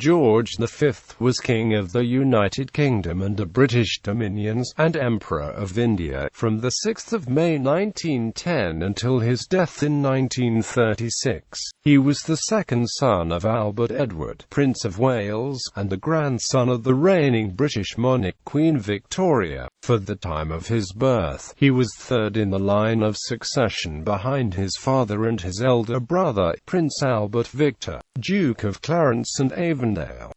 George V was King of the United Kingdom and the British Dominions, and Emperor of India, from 6 May 1910 until his death in 1936. He was the second son of Albert Edward, Prince of Wales, and the grandson of the reigning British monarch, Queen Victoria. For the time of his birth, he was third in the line of succession behind his father and his elder brother, Prince Albert Victor, Duke of Clarence and Avondale.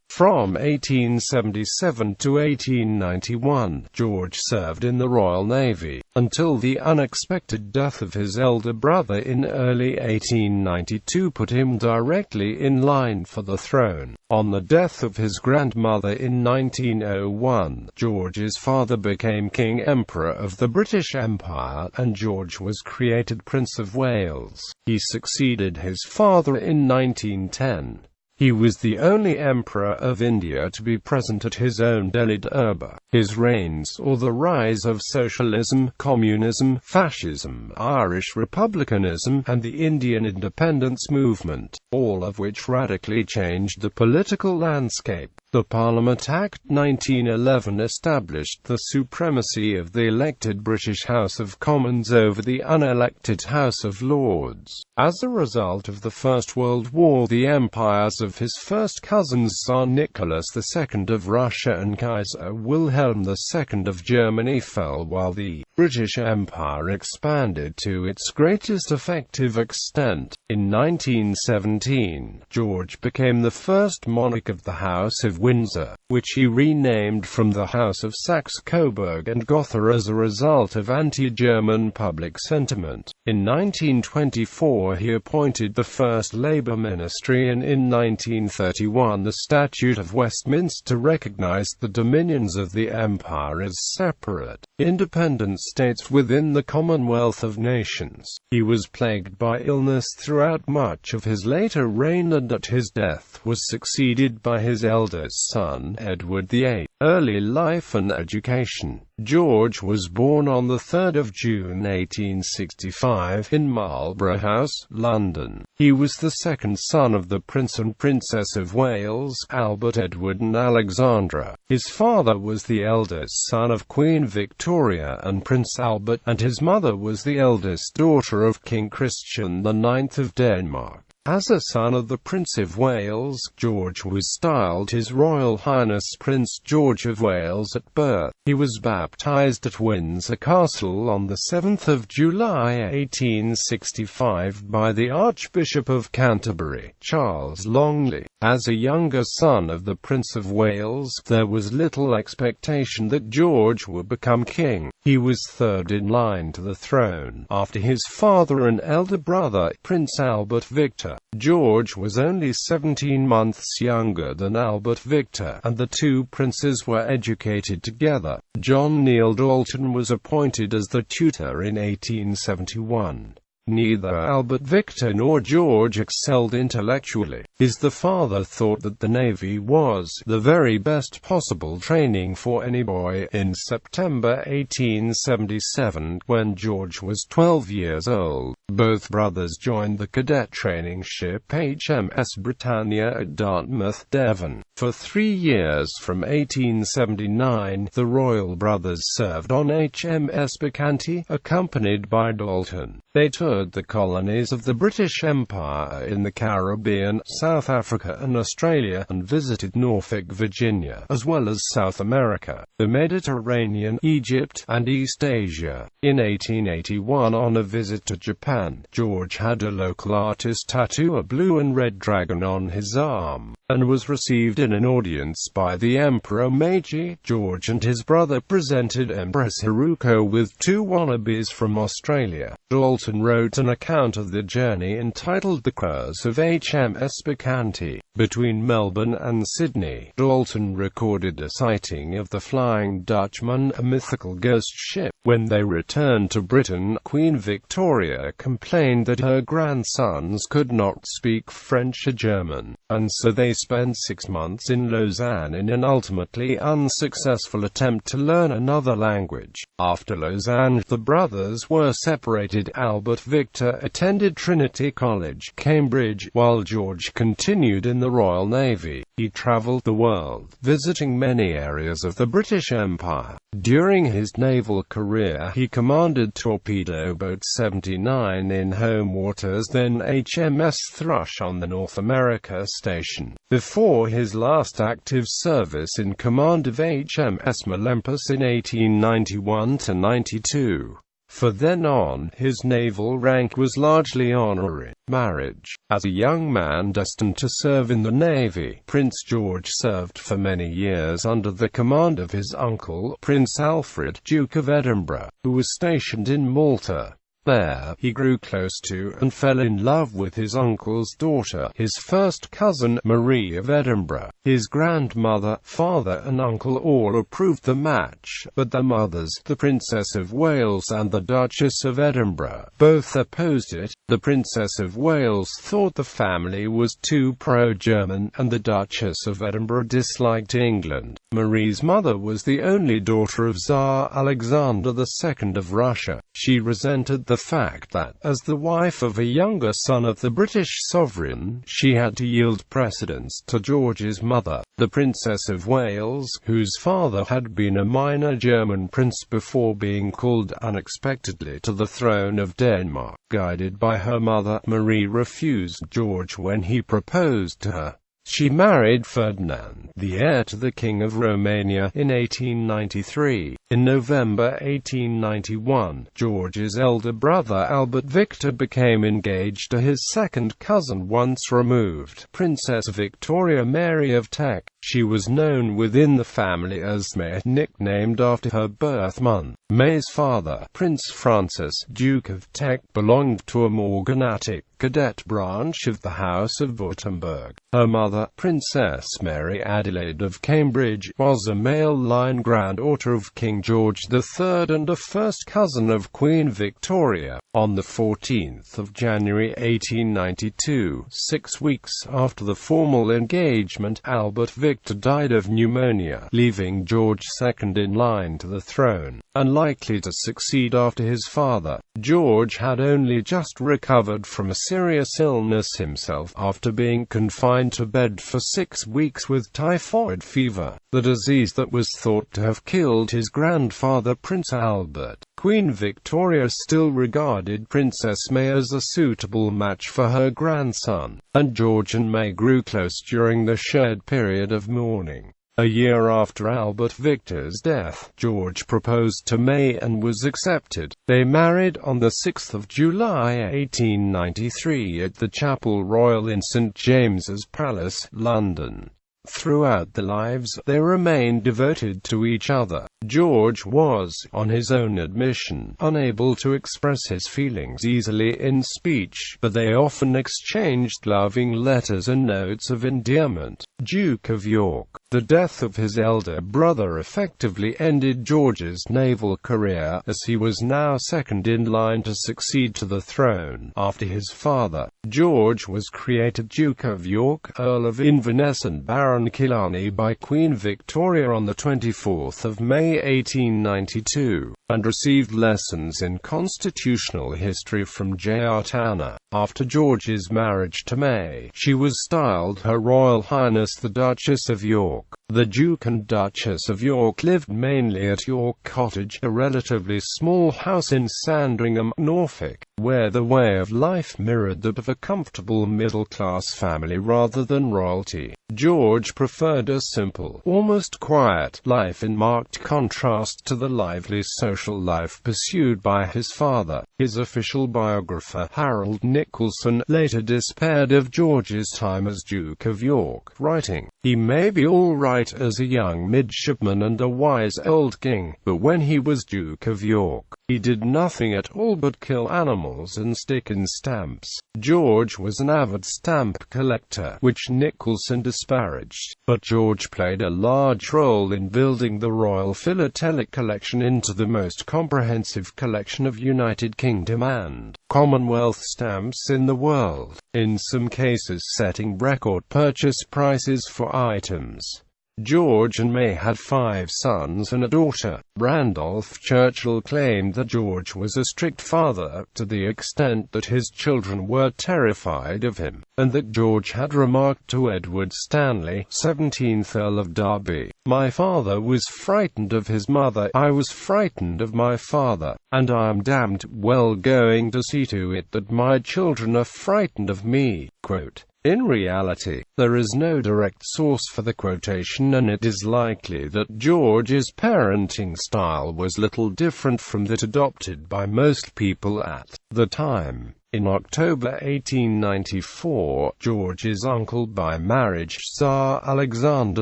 From 1877 to 1891, George served in the Royal Navy, until the unexpected death of his elder brother in early 1892 put him directly in line for the throne. On the death of his grandmother in 1901, George's father became King Emperor of the British Empire, and George was created Prince of Wales. He succeeded his father in 1910. He was the only emperor of India to be present at his own Delhi Durbar. His reign saw the rise of socialism, communism, fascism, Irish republicanism, and the Indian independence movement, all of which radically changed the political landscape. The Parliament Act 1911 established the supremacy of the elected British House of Commons over the unelected House of Lords. As a result of the First World War, the empires of his first cousins Tsar Nicholas II of Russia and Kaiser Wilhelm II of Germany fell, while the British Empire expanded to its greatest effective extent. In 1917, George became the first monarch of the House of Windsor, which he renamed from the House of Saxe-Coburg and Gotha as a result of anti-German public sentiment. In 1924 he appointed the first Labour ministry, and in 1931 the Statute of Westminster recognized the dominions of the empire as separate, independent states within the Commonwealth of Nations. He was plagued by illness throughout much of his later reign, and at his death was succeeded by his eldest son, Edward VIII. Early life and education. George was born on 3 June 1865 in Marlborough House, London. He was the second son of the Prince and Princess of Wales, Albert Edward and Alexandra. His father was the eldest son of Queen Victoria and Prince Albert, and his mother was the eldest daughter of King Christian IX of Denmark. As a son of the Prince of Wales, George was styled His Royal Highness Prince George of Wales at birth. He was baptized at Windsor Castle on 7 July 1865 by the Archbishop of Canterbury, Charles Longley. As a younger son of the Prince of Wales, there was little expectation that George would become king. He was third in line to the throne, after his father and elder brother, Prince Albert Victor. George was only 17 months younger than Albert Victor, and the two princes were educated together. John Neil Dalton was appointed as the tutor in 1871. Neither Albert Victor nor George excelled intellectually. His father thought that the Navy was the very best possible training for any boy. In September 1877, when George was 12 years old, both brothers joined the cadet training ship HMS Britannia at Dartmouth, Devon. For 3 years from 1879, the royal brothers served on HMS Bacchante, accompanied by Dalton. They toured the colonies of the British Empire in the Caribbean, South Africa and Australia, and visited Norfolk, Virginia, as well as South America, the Mediterranean, Egypt, and East Asia. In 1881, on a visit to Japan, George had a local artist tattoo a blue and red dragon on his arm, and was received in an audience by the Emperor Meiji. George and his brother presented Empress Haruko with 2 wannabes from Australia. Dalton wrote an account of the journey entitled The Curse of HMS Bacchante. Between Melbourne and Sydney, Dalton recorded a sighting of the Flying Dutchman, a mythical ghost ship. When they returned to Britain, Queen Victoria complained that her grandsons could not speak French or German, and so they spent 6 months in Lausanne in an ultimately unsuccessful attempt to learn another language. After Lausanne, the brothers were separated. Albert Victor attended Trinity College, Cambridge, while George continued in the Royal Navy. He travelled the world, visiting many areas of the British Empire. During his naval career he commanded Torpedo Boat 79 in home waters, then HMS Thrush on the North America station, before his last active service in command of HMS Melampus in 1891–92. From then on, his naval rank was largely honorary. Marriage. As a young man destined to serve in the Navy, Prince George served for many years under the command of his uncle, Prince Alfred, Duke of Edinburgh, who was stationed in Malta. There, he grew close to and fell in love with his uncle's daughter, his first cousin, Marie of Edinburgh. His grandmother, father and uncle all approved the match, but their mothers, the Princess of Wales and the Duchess of Edinburgh, both opposed it. The Princess of Wales thought the family was too pro-German, and the Duchess of Edinburgh disliked England. Marie's mother was the only daughter of Tsar Alexander II of Russia. She resented the fact that, as the wife of a younger son of the British sovereign, she had to yield precedence to George's mother, the Princess of Wales, whose father had been a minor German prince before being called unexpectedly to the throne of Denmark. Guided by her mother, Marie refused George when he proposed to her. She married Ferdinand, the heir to the King of Romania, in 1893. In November 1891, George's elder brother Albert Victor became engaged to his second cousin once removed, Princess Victoria Mary of Teck. She was known within the family as May, nicknamed after her birth month. May's father, Prince Francis, Duke of Teck, belonged to a morganatic cadet branch of the House of Württemberg. Her mother, Princess Mary Adelaide of Cambridge, was a male-line granddaughter of King George III and a first cousin of Queen Victoria. On the 14th of January 1892, 6 weeks after the formal engagement, Albert Victor died of pneumonia, leaving George second in line to the throne. Unlikely to succeed after his father, George had only just recovered from a serious illness himself after being confined to bed for 6 weeks with typhoid fever, the disease that was thought to have killed his grandfather Prince Albert. Queen Victoria still regarded Princess May as a suitable match for her grandson, and George and May grew close during the shared period of mourning. A year after Albert Victor's death, George proposed to May and was accepted. They married on the 6th of July 1893 at the Chapel Royal in St James's Palace, London. Throughout their lives, they remained devoted to each other. George was, on his own admission, unable to express his feelings easily in speech, but they often exchanged loving letters and notes of endearment. Duke of York. The death of his elder brother effectively ended George's naval career, as he was now second in line to succeed to the throne, after his father. George was created Duke of York, Earl of Inverness and Baron Killarney by Queen Victoria on the 24th of May 1892, and received lessons in constitutional history from J.R. Tanner. After George's marriage to May, she was styled Her Royal Highness the Duchess of York. The Duke and Duchess of York lived mainly at York Cottage, a relatively small house in Sandringham, Norfolk, where the way of life mirrored that of a comfortable middle-class family rather than royalty. George preferred a simple, almost quiet life in marked contrast to the lively social life pursued by his father. His official biographer, Harold Nicholson, later despaired of George's time as Duke of York, writing, "He may be all right as a young midshipman and a wise old king, but when he was Duke of York, he did nothing at all but kill animals and stick in stamps." George was an avid stamp collector, which Nicholson disparaged, but George played a large role in building the Royal Philatelic Collection into the most comprehensive collection of United Kingdom and Commonwealth stamps in the world, in some cases setting record purchase prices for items. George and May had 5 sons and a daughter. Randolph Churchill claimed that George was a strict father, to the extent that his children were terrified of him, and that George had remarked to Edward Stanley, 17th Earl of Derby, "My father was frightened of his mother, I was frightened of my father, and I am damned well going to see to it that my children are frightened of me." Quote. In reality, there is no direct source for the quotation, and it is likely that George's parenting style was little different from that adopted by most people at the time. In October 1894, George's uncle by marriage, Tsar Alexander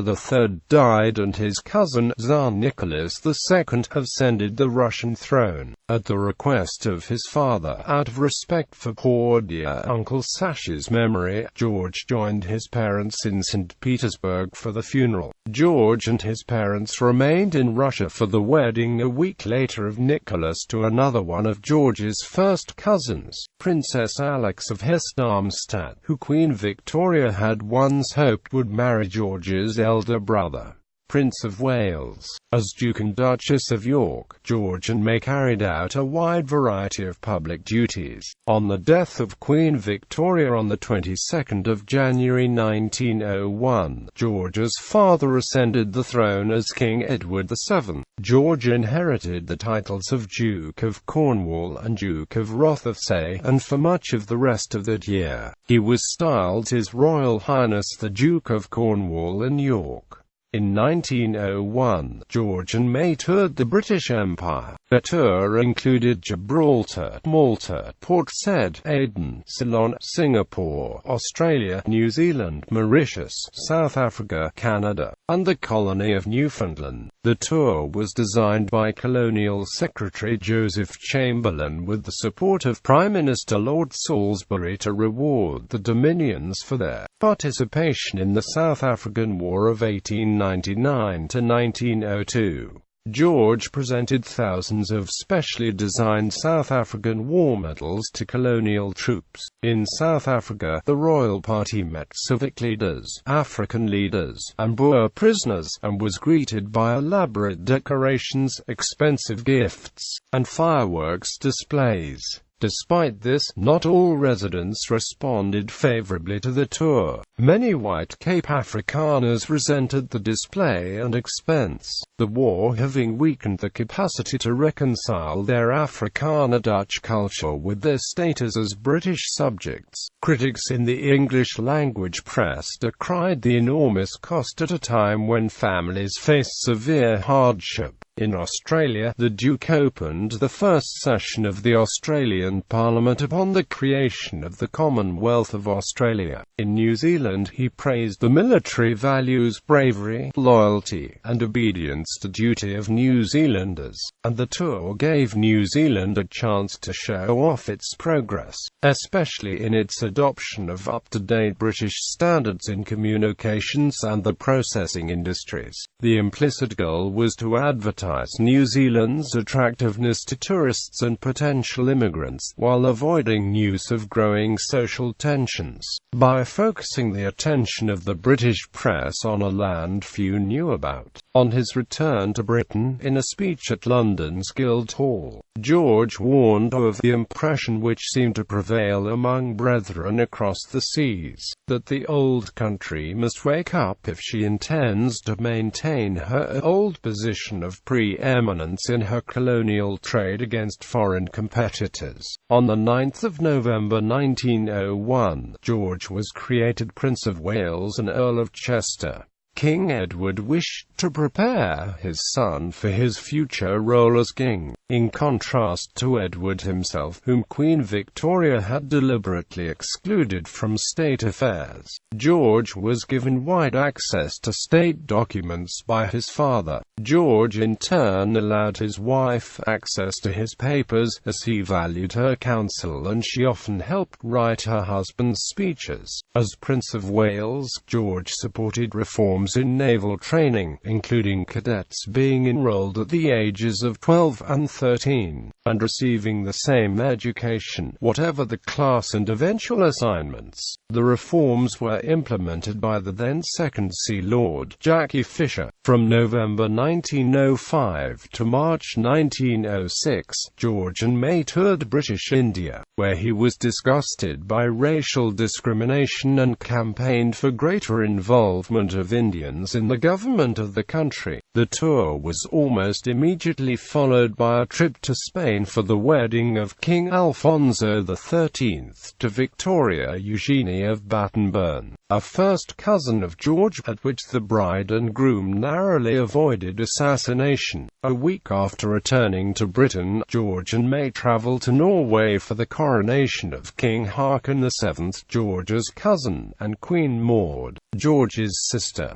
III, died, and his cousin, Tsar Nicholas II, ascended the Russian throne. At the request of his father, out of respect for poor dear Uncle Sasha's memory, George joined his parents in St. Petersburg for the funeral. George and his parents remained in Russia for the wedding a week later of Nicholas to another one of George's first cousins, Princess Alix of Hesse-Darmstadt, who Queen Victoria had once hoped would marry George's elder brother, Prince of Wales. As Duke and Duchess of York, George and May carried out a wide variety of public duties. On the death of Queen Victoria on the 22nd of January 1901, George's father ascended the throne as King Edward VII. George inherited the titles of Duke of Cornwall and Duke of Rothesay, and for much of the rest of that year, he was styled His Royal Highness the Duke of Cornwall and York. In 1901, George and May toured the British Empire. Their tour included Gibraltar, Malta, Port Said, Aden, Ceylon, Singapore, Australia, New Zealand, Mauritius, South Africa, Canada, and the colony of Newfoundland. The tour was designed by Colonial Secretary Joseph Chamberlain with the support of Prime Minister Lord Salisbury to reward the Dominions for their participation in the South African War of 1899 to 1902. George presented thousands of specially designed South African war medals to colonial troops. In South Africa, the royal party met civic leaders, African leaders, and Boer prisoners, and was greeted by elaborate decorations, expensive gifts, and fireworks displays. Despite this, not all residents responded favorably to the tour. Many white Cape Afrikaners resented the display and expense, the war having weakened the capacity to reconcile their Afrikaner Dutch culture with their status as British subjects. Critics in the English-language press decried the enormous cost at a time when families faced severe hardship. In Australia, the Duke opened the first session of the Australian Parliament upon the creation of the Commonwealth of Australia. In New Zealand, he praised the military values, bravery, loyalty, and obedience to duty of New Zealanders, and the tour gave New Zealand a chance to show off its progress, especially in its adoption of up-to-date British standards in communications and the processing industries. The implicit goal was to advertise New Zealand's attractiveness to tourists and potential immigrants, while avoiding news of growing social tensions. By focusing the attention of the British press on a land few knew about. On his return to Britain, in a speech at London's Guildhall, George warned of the impression which seemed to prevail among brethren across the seas, that the old country must wake up if she intends to maintain her old position of pre-eminence in her colonial trade against foreign competitors. On the 9th of November 1901, George was created Prince of Wales and Earl of Chester. King Edward wished to prepare his son for his future role as king, in contrast to Edward himself, whom Queen Victoria had deliberately excluded from state affairs. George was given wide access to state documents by his father. George in turn allowed his wife access to his papers, as he valued her counsel and she often helped write her husband's speeches. As Prince of Wales, George supported reforms in naval training, including cadets being enrolled at the ages of 12 and 13, and receiving the same education, whatever the class and eventual assignments. The reforms were implemented by the then Second Sea Lord, Jackie Fisher. From November 1905 to March 1906, George and May toured British India, where he was disgusted by racial discrimination and campaigned for greater involvement of Indians in the government of the country. The tour was almost immediately followed by a trip to Spain for the wedding of King Alfonso XIII to Victoria Eugenie of Battenburn, a first cousin of George, at which the bride and groom narrowly avoided assassination. A week after returning to Britain, George and May travelled to Norway for the coronation of King Haakon VII, George's cousin, and Queen Maud, George's sister.